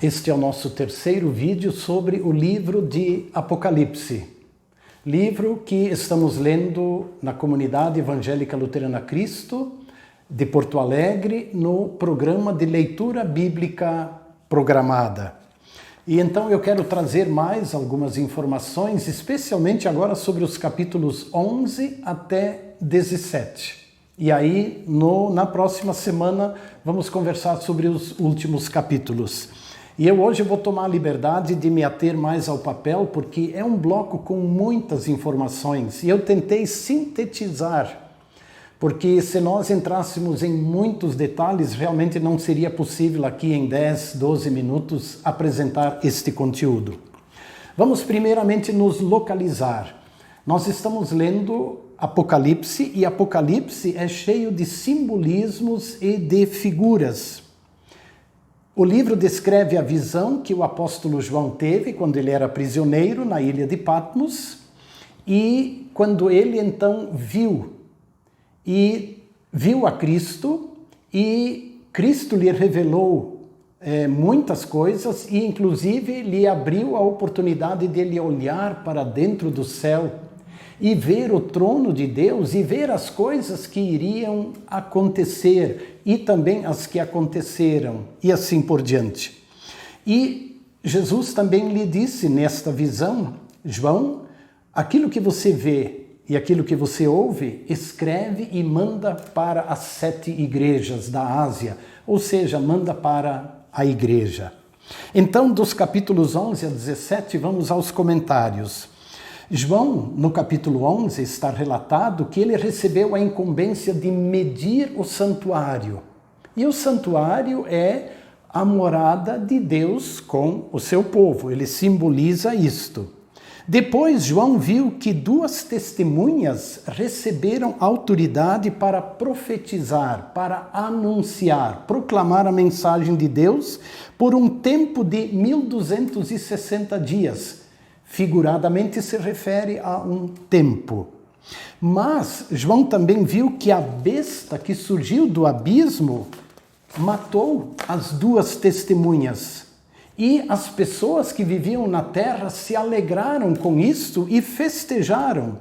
Este é o nosso terceiro vídeo sobre o livro de Apocalipse. Livro que estamos lendo na Comunidade Evangélica Luterana Cristo de Porto Alegre no programa de leitura bíblica programada. E então eu quero trazer mais algumas informações, especialmente agora sobre os capítulos 11 até 17. E aí, na próxima semana, vamos conversar sobre os últimos capítulos. E eu hoje vou tomar a liberdade de me ater mais ao papel, porque é um bloco com muitas informações. E eu tentei sintetizar, porque se nós entrássemos em muitos detalhes, realmente não seria possível aqui em 10, 12 minutos apresentar este conteúdo. Vamos primeiramente nos localizar. Nós estamos lendo Apocalipse, e Apocalipse é cheio de simbolismos e de figuras. O livro descreve a visão que o apóstolo João teve quando ele era prisioneiro na ilha de Patmos, e quando ele então viu a Cristo, e Cristo lhe revelou muitas coisas, e inclusive lhe abriu a oportunidade de ele olhar para dentro do céu e ver o trono de Deus e ver as coisas que iriam acontecer e também as que aconteceram e assim por diante. E Jesus também lhe disse nesta visão: João, aquilo que você vê e aquilo que você ouve, escreve e manda para as 7 igrejas da Ásia, ou seja, manda para a igreja. Então, dos capítulos 11 a 17, vamos aos comentários. João, no capítulo 11, está relatado que ele recebeu a incumbência de medir o santuário. E o santuário é a morada de Deus com o seu povo, ele simboliza isto. Depois, João viu que 2 testemunhas receberam autoridade para profetizar, para anunciar, proclamar a mensagem de Deus por um tempo de 1260 dias. Figuradamente se refere a um tempo. Mas João também viu que a besta que surgiu do abismo matou as 2 testemunhas. E as pessoas que viviam na terra se alegraram com isto e festejaram.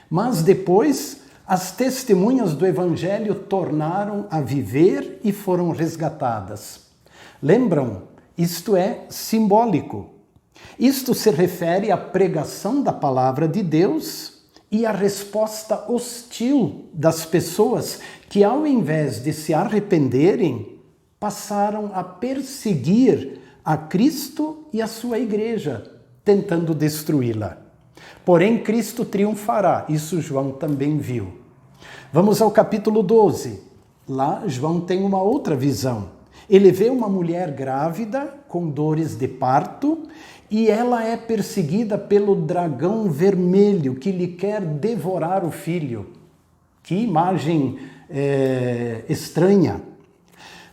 Mas depois as testemunhas do Evangelho tornaram a viver e foram resgatadas. Lembram? Isto é simbólico. Isto se refere à pregação da palavra de Deus e à resposta hostil das pessoas que, ao invés de se arrependerem, passaram a perseguir a Cristo e a sua igreja, tentando destruí-la. Porém, Cristo triunfará, isso João também viu. Vamos ao capítulo 12. Lá, João tem uma outra visão. Ele vê uma mulher grávida com dores de parto e ela é perseguida pelo dragão vermelho que lhe quer devorar o filho. Que imagem estranha!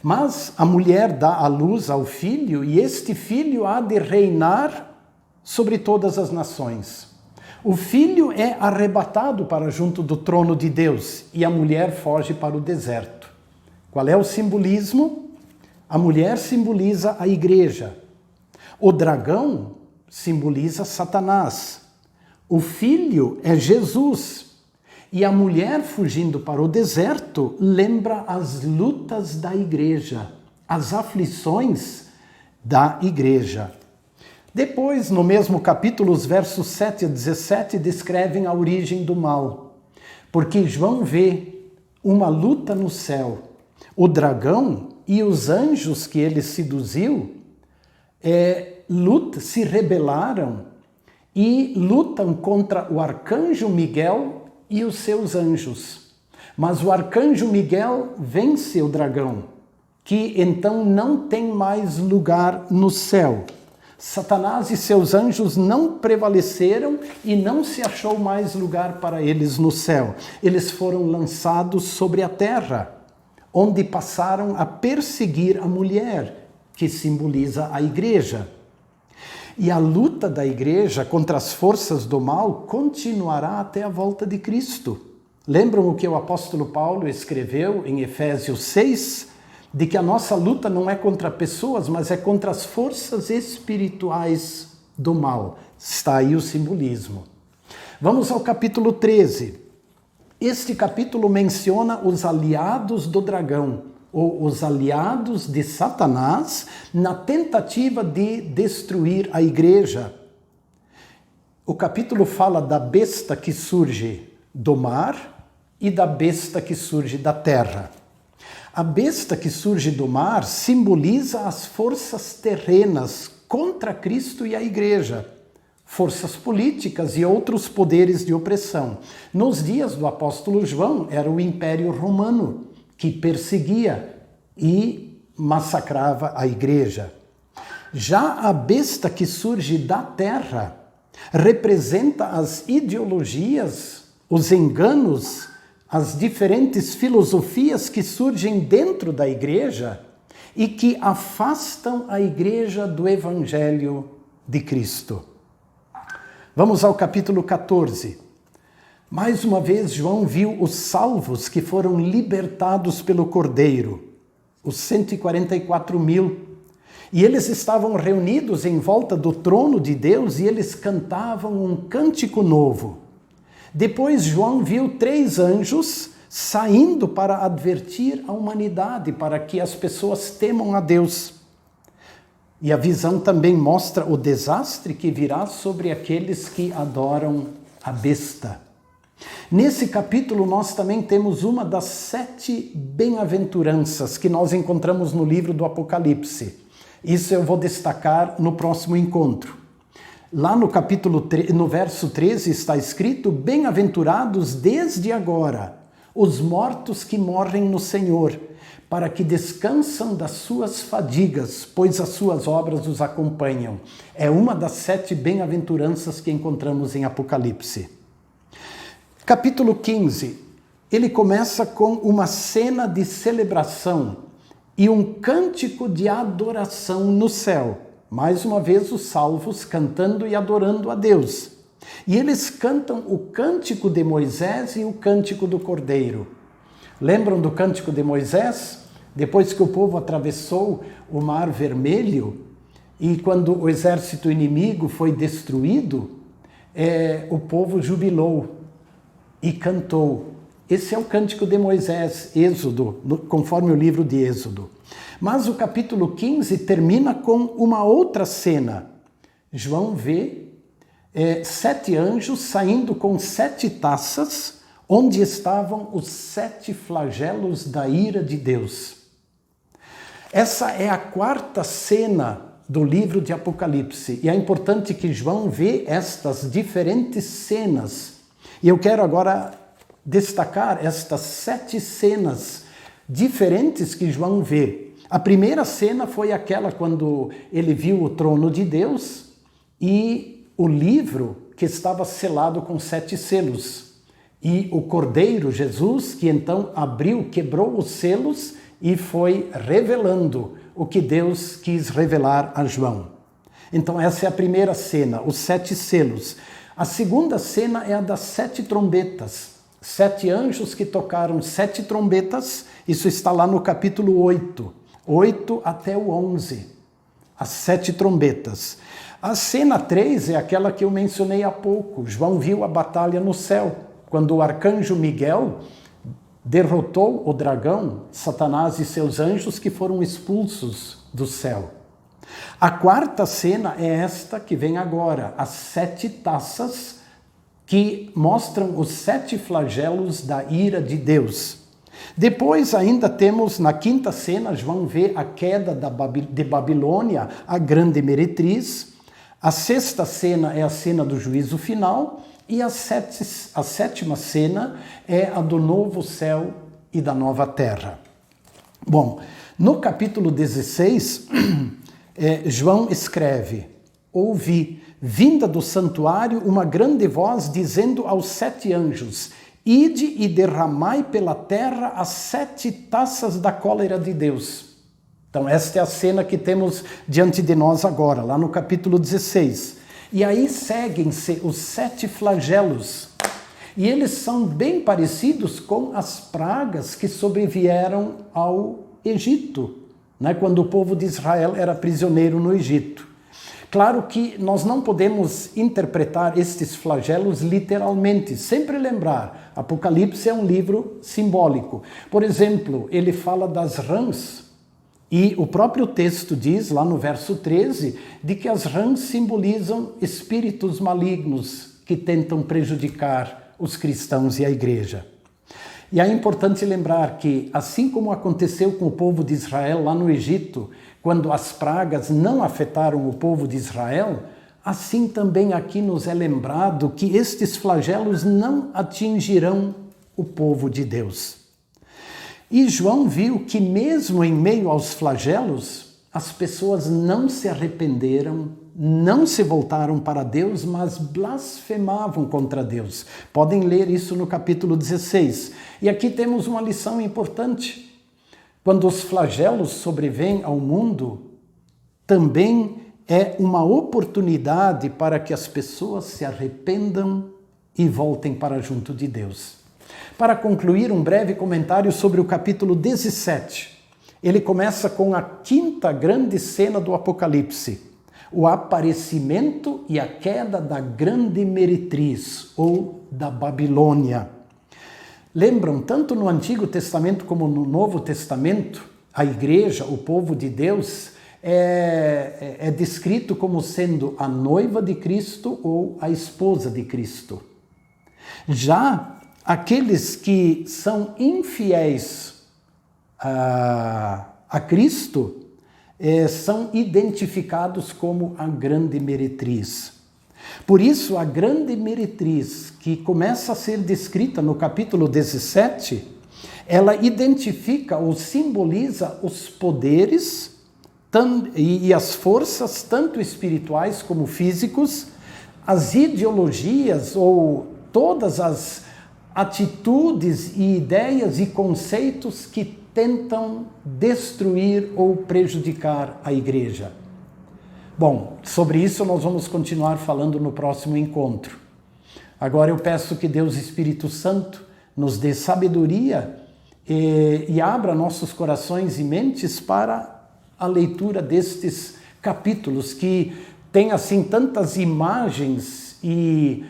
Mas a mulher dá à luz ao filho e este filho há de reinar sobre todas as nações. O filho é arrebatado para junto do trono de Deus e a mulher foge para o deserto. Qual é o simbolismo? A mulher simboliza a igreja. O dragão simboliza Satanás. O filho é Jesus. E a mulher fugindo para o deserto lembra as lutas da igreja, as aflições da igreja. Depois, no mesmo capítulo, os versos 7 a 17 descrevem a origem do mal. Porque João vê uma luta no céu. O dragão e os anjos que ele seduziu se rebelaram e lutam contra o arcanjo Miguel e os seus anjos. Mas o arcanjo Miguel vence o dragão, que então não tem mais lugar no céu. Satanás e seus anjos não prevaleceram e não se achou mais lugar para eles no céu. Eles foram lançados sobre a terra, onde passaram a perseguir a mulher, que simboliza a igreja. E a luta da igreja contra as forças do mal continuará até a volta de Cristo. Lembram o que o apóstolo Paulo escreveu em Efésios 6? de que a nossa luta não é contra pessoas, mas é contra as forças espirituais do mal. Está aí o simbolismo. Vamos ao capítulo 13. Este capítulo menciona os aliados do dragão, ou os aliados de Satanás, na tentativa de destruir a igreja. O capítulo fala da besta que surge do mar e da besta que surge da terra. A besta que surge do mar simboliza as forças terrenas contra Cristo e a igreja, forças políticas e outros poderes de opressão. Nos dias do apóstolo João, era o Império Romano que perseguia e massacrava a igreja. Já a besta que surge da terra representa as ideologias, os enganos, as diferentes filosofias que surgem dentro da igreja e que afastam a igreja do Evangelho de Cristo. Vamos ao capítulo 14. Mais uma vez, João viu os salvos que foram libertados pelo Cordeiro, os 144.000. E eles estavam reunidos em volta do trono de Deus e eles cantavam um cântico novo. Depois, João viu 3 anjos saindo para advertir a humanidade, para que as pessoas temam a Deus. E a visão também mostra o desastre que virá sobre aqueles que adoram a besta. Nesse capítulo nós também temos uma das 7 bem-aventuranças que nós encontramos no livro do Apocalipse. Isso eu vou destacar no próximo encontro. Lá no no verso 13 está escrito: bem-aventurados desde agora os mortos que morrem no Senhor, para que descansam das suas fadigas, pois as suas obras os acompanham. É uma das 7 bem-aventuranças que encontramos em Apocalipse. Capítulo 15, ele começa com uma cena de celebração e um cântico de adoração no céu. Mais uma vez os salvos cantando e adorando a Deus. E eles cantam o cântico de Moisés e o cântico do Cordeiro. Lembram do cântico de Moisés? Depois que o povo atravessou o Mar Vermelho e quando o exército inimigo foi destruído, o povo jubilou e cantou. Esse é o cântico de Moisés, Êxodo, conforme o livro de Êxodo. Mas o capítulo 15 termina com uma outra cena. João vê 7 anjos saindo com 7 taças, onde estavam os 7 flagelos da ira de Deus. Essa é a 4ª cena do livro de Apocalipse, e é importante que João vê estas diferentes cenas. E eu quero agora destacar estas 7 cenas diferentes que João vê. A primeira cena foi aquela quando ele viu o trono de Deus e o livro que estava selado com 7 selos. E o Cordeiro, Jesus, que então abriu, quebrou os selos e foi revelando o que Deus quis revelar a João. Então essa é a primeira cena, os 7 selos. A segunda cena é a das 7 trombetas. 7 anjos que tocaram 7 trombetas, isso está lá no capítulo 8 até o 11. As 7 trombetas. A cena 3 é aquela que eu mencionei há pouco. João viu a batalha no céu, quando o arcanjo Miguel derrotou o dragão, Satanás e seus anjos que foram expulsos do céu. A 4ª cena é esta que vem agora, as 7 taças que mostram os 7 flagelos da ira de Deus. Depois ainda temos, na 5ª cena, João vê a queda de Babilônia, a grande meretriz. A 6ª cena é a cena do juízo final e a 7ª cena é a do novo céu e da nova terra. Bom, no capítulo 16, João escreve: ouvi, vinda do santuário, uma grande voz dizendo aos 7 anjos: ide e derramai pela terra as 7 taças da cólera de Deus. Então esta é a cena que temos diante de nós agora, lá no capítulo 16. E aí seguem-se os 7 flagelos. E eles são bem parecidos com as pragas que sobrevieram ao Egito, né, quando o povo de Israel era prisioneiro no Egito. Claro que nós não podemos interpretar estes flagelos literalmente, sempre lembrar, Apocalipse é um livro simbólico. Por exemplo, ele fala das rãs, e o próprio texto diz, lá no verso 13, de que as rãs simbolizam espíritos malignos que tentam prejudicar os cristãos e a igreja. E é importante lembrar que, assim como aconteceu com o povo de Israel lá no Egito, quando as pragas não afetaram o povo de Israel, assim também aqui nos é lembrado que estes flagelos não atingirão o povo de Deus. E João viu que mesmo em meio aos flagelos, as pessoas não se arrependeram, não se voltaram para Deus, mas blasfemavam contra Deus. Podem ler isso no capítulo 16. E aqui temos uma lição importante. Quando os flagelos sobrevêm ao mundo, também é uma oportunidade para que as pessoas se arrependam e voltem para junto de Deus. Para concluir, um breve comentário sobre o capítulo 17. Ele começa com a quinta grande cena do Apocalipse, o aparecimento e a queda da grande meretriz, ou da Babilônia. Lembram, tanto no Antigo Testamento como no Novo Testamento, a igreja, o povo de Deus, é descrito como sendo a noiva de Cristo ou a esposa de Cristo. Já aqueles que são infiéis a Cristo são identificados como a grande meretriz. Por isso, a grande meretriz, que começa a ser descrita no capítulo 17, ela identifica ou simboliza os poderes e as forças, tanto espirituais como físicos, as ideologias ou todas as atitudes e ideias e conceitos que tentam destruir ou prejudicar a igreja. Bom, sobre isso nós vamos continuar falando no próximo encontro. Agora eu peço que Deus Espírito Santo nos dê sabedoria e abra nossos corações e mentes para a leitura destes capítulos que têm assim tantas imagens e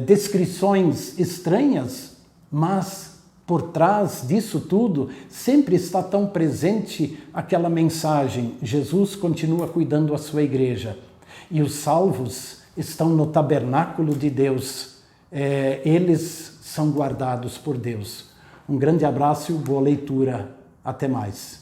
descrições estranhas, mas por trás disso tudo sempre está tão presente aquela mensagem: Jesus continua cuidando a sua igreja e os salvos estão no tabernáculo de Deus, eles são guardados por Deus. Um grande abraço e boa leitura, até mais.